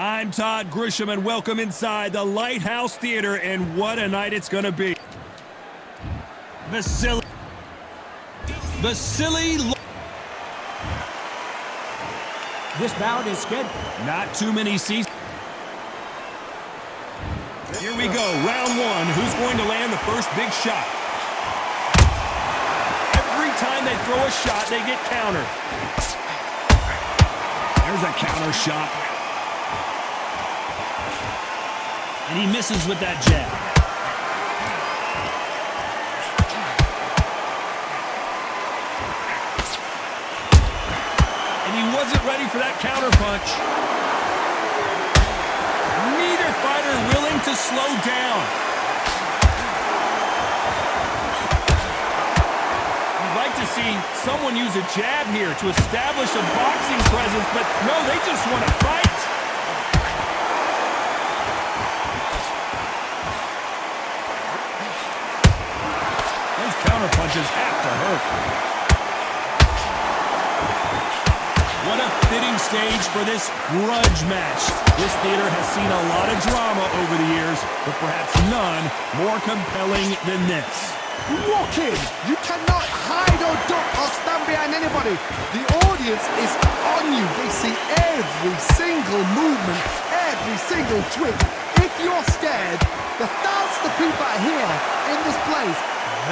I'm Todd Grisham, and welcome inside the Lighthouse Theater, and what a night it's going to be. Vasiliy This bout is scheduled. Not too many seasons. Here we go, round one. Who's going to land the first big shot? Every time they throw a shot, they get countered. There's a counter shot. And he misses with that jab. And he wasn't ready for that counter punch. Neither fighter willing to slow down. You'd like to see someone use a jab here to establish a boxing presence, but no, they just want to fight. Those counter punches have to hurt. What a fitting stage for this grudge match. This theater has seen a lot of drama over the years, but perhaps none more compelling than this. Walk in. You cannot hide or duck or stand behind anybody. The audience is on you. They see every single movement, every single twitch. If you're scared, the thousands of people are here in this place.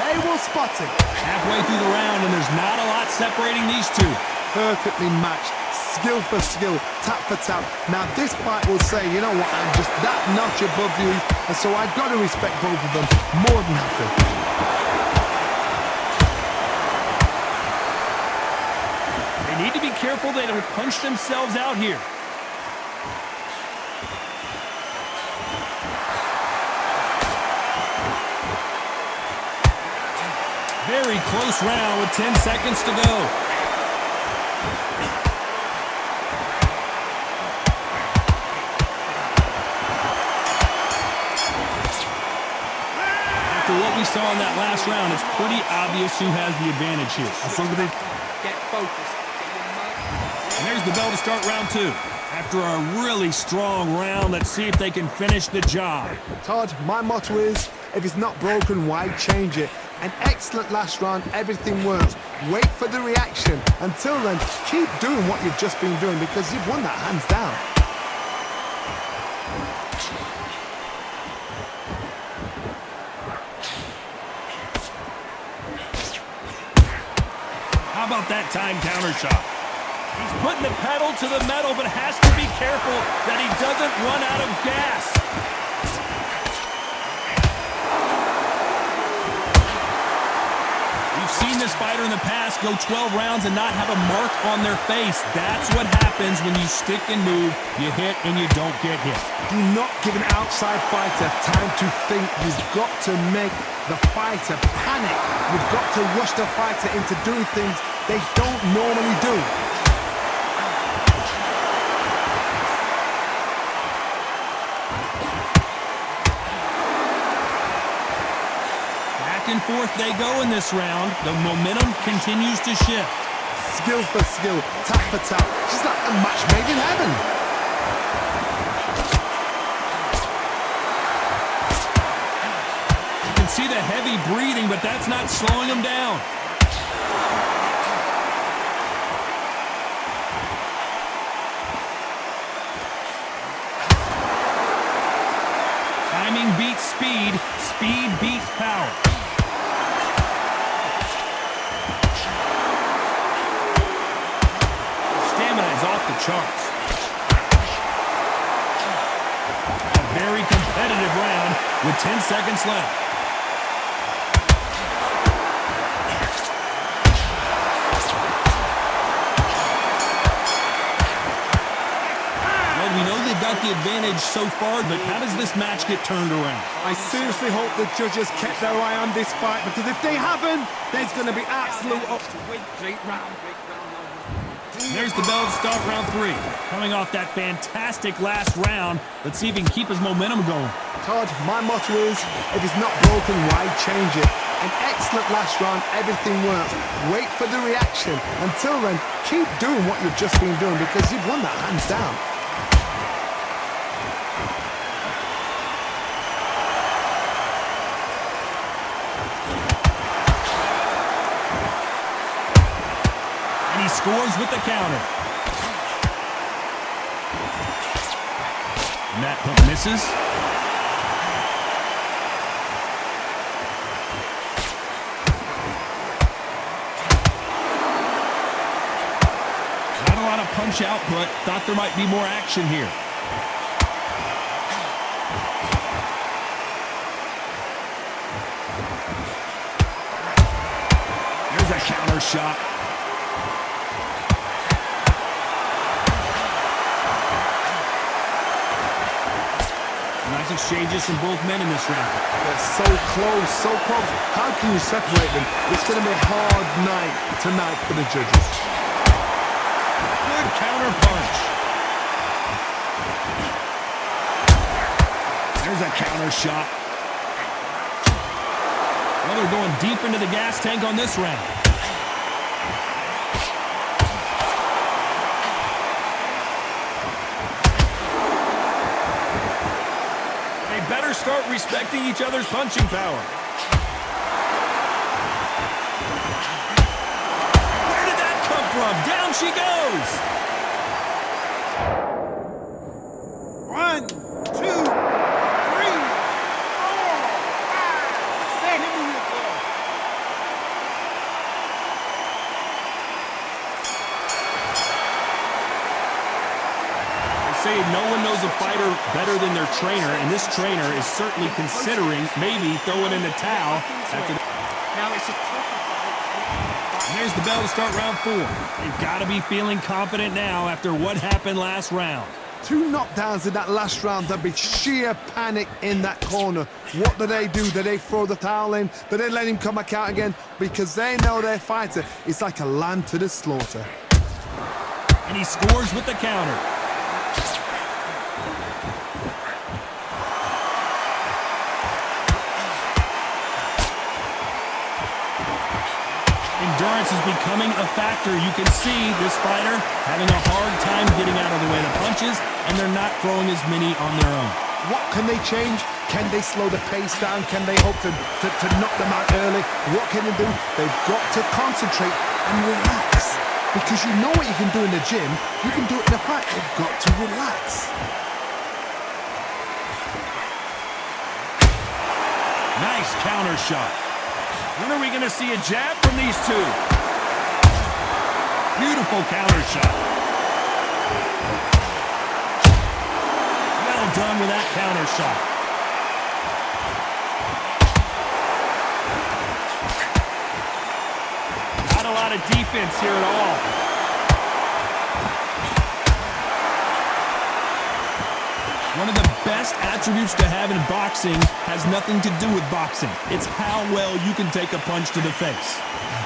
They will spot it. Halfway through the round, and there's not a lot separating these two. Perfectly matched, skill for skill, tap for tap. Now this fight will say, you know what, I'm just that notch above you, and so I've got to respect both of them more than happy. They need to be careful they don't punch themselves out here. Very close round with 10 seconds to go. After what we saw in that last round, it's pretty obvious who has the advantage here. Get focused. And there's the bell to start round two. After a really strong round, let's see if they can finish the job. Todd, my motto is, if it's not broken, why change it? An excellent last round, everything works. Wait for the reaction. Until then, keep doing what you've just been doing because you've won that hands down. How about that time counter shot? He's putting the pedal to the metal, but has to be careful that he doesn't run out of gas. We've seen this fighter in the past go 12 rounds and not have a mark on their face. That's what happens when you stick and move. You hit and you don't get hit. Do not give an outside fighter time to think. You've got to make the fighter panic. You've got to rush the fighter into doing things they don't normally do. Back and forth they go in this round. The momentum continues to shift. Skill for skill, tap for tap. Just like a match made in heaven. You can see the heavy breathing, but that's not slowing him down. Timing beats speed. Speed beats power. Stamina is off the charts. A very competitive round with 10 seconds left. We know they've got the advantage so far, but how does this match get turned around? I seriously hope the judges kept their eye on this fight, because if they haven't, there's going to be absolute... There's the bell to start round three. Coming off that fantastic last round, let's see if he can keep his momentum going. Todd, my motto is, if it's not broken, why change it? An excellent last round, everything works. Wait for the reaction. Until then, keep doing what you've just been doing, because you've won that hands down. he scores with the counter. And that hook misses. Not a lot of punch output. Thought there might be more action here. There's a counter shot. Nice exchanges from both men in this round. They're so close, so close. How can you separate them? It's going to be a hard night tonight for the judges. Good counter punch. There's a counter shot. Well, they're going deep into the gas tank on this round. They better start respecting each other's punching power. Where did that come from? Down she goes. 1, 2, 3, 4, 5, 6. Say no one knows a fighter better than their trainer, and this trainer is certainly considering maybe throwing in the towel after Now it's a tougher fight. And there's the bell to start round 4. They've got to be feeling confident now after what happened last round. 2 knockdowns in that last round. There'll be sheer panic in that corner. What do? Do they throw the towel in? Do they let him come back out again? Because they know their fighter is like a lamb to the slaughter. And he scores with the counter. Endurance is becoming a factor. You can see this fighter having a hard time getting out of the way of the punches, and they're not throwing as many on their own. What can they change? Can they slow the pace down? Can they hope to knock them out early? What can they do? They've got to concentrate and relax. Because you know what you can do in the gym, you can do it in the fight. They've got to relax. Nice counter shot. When are we going to see a jab from these two? Beautiful counter shot. Well done with that counter shot. Not a lot of defense here at all. One of the best attributes to have in boxing has nothing to do with boxing. It's how well you can take a punch to the face.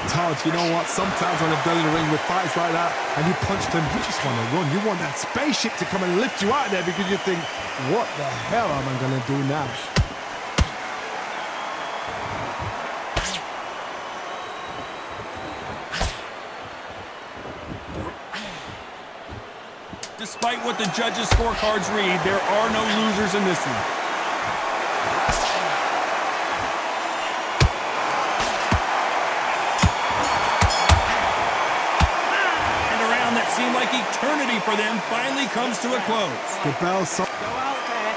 Todd, you know what? Sometimes when I've done in the ring with fights like that and you punch them, you just want to run. You want that spaceship to come and lift you out there because you think, what the hell am I going to do now? Despite what the judges' scorecards read, there are no losers in this one. And a round that seemed like eternity for them finally comes to a close. The bell. Go out there.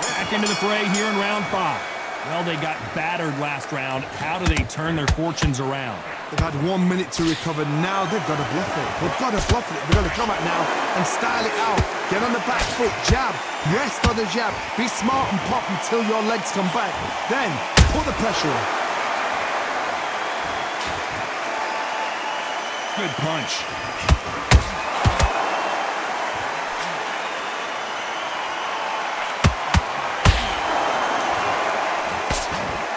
Back into the fray here in round 5. Well, they got battered last round. How do they turn their fortunes around? They've had 1 minute to recover. Now they've got to bluff it. They've got to bluff it. They've got to come out now and style it out. Get on the back foot, jab, rest on the jab. Be smart and pop until your legs come back. Then put the pressure on. Good punch.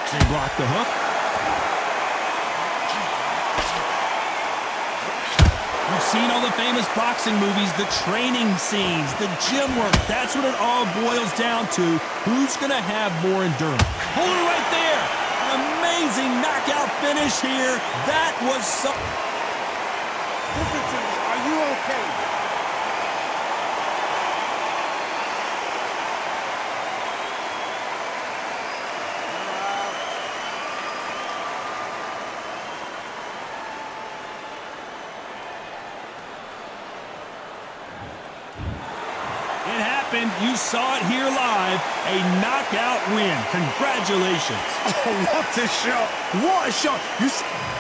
They block the hook. We've seen all the famous boxing movies, the training scenes, the gym work. That's what it all boils down to. Who's going to have more endurance? Hold it right there. An amazing knockout finish here. That was so... Listen to me. Are you okay? happened. You saw it here live. A knockout win. Congratulations. Oh, what a shot. What a shot.